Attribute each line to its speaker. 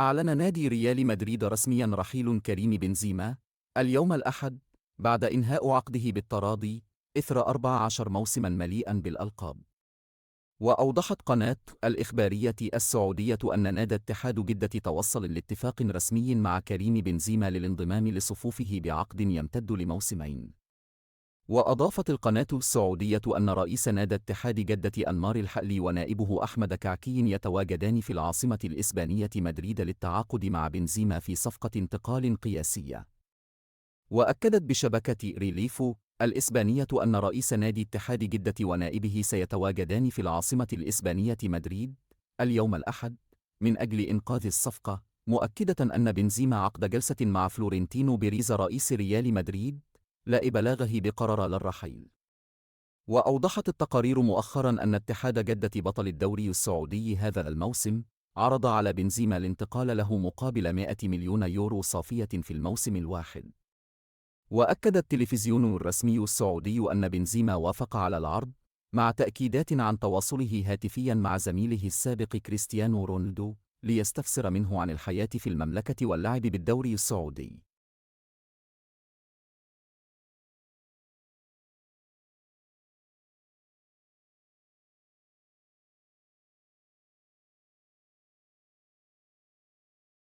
Speaker 1: أعلن نادي ريال مدريد رسمياً رحيل كريم بنزيما اليوم الأحد بعد إنهاء عقده بالتراضي إثر 14 موسماً مليئاً بالألقاب. وأوضحت قناة الإخبارية السعودية أن نادي اتحاد جدة توصل لاتفاق رسمي مع كريم بنزيما للانضمام لصفوفه بعقد يمتد لموسمين. وأضافت القناة السعودية أن رئيس نادي اتحاد جدة أنمار الحألي ونائبه أحمد كعكي يتواجدان في العاصمة الإسبانية مدريد للتعاقد مع بنزيما في صفقة انتقال قياسية. وأكدت بشبكة ريليفو الإسبانية أن رئيس نادي اتحاد جدة ونائبه سيتواجدان في العاصمة الإسبانية مدريد اليوم الأحد من أجل إنقاذ الصفقة، مؤكدة أن بنزيما عقد جلسة مع فلورنتينو بيريز رئيس ريال مدريد لا إبلاغه بقرار للرحيل. وأوضحت التقارير مؤخرا أن اتحاد جدة بطل الدوري السعودي هذا الموسم عرض على بنزيما الانتقال له مقابل 100 مليون يورو صافية في الموسم الواحد. وأكد التلفزيون الرسمي السعودي أن بنزيما وافق على العرض مع تأكيدات عن تواصله هاتفيا مع زميله السابق كريستيانو رونالدو ليستفسر منه عن الحياة في المملكة واللعب بالدوري السعودي.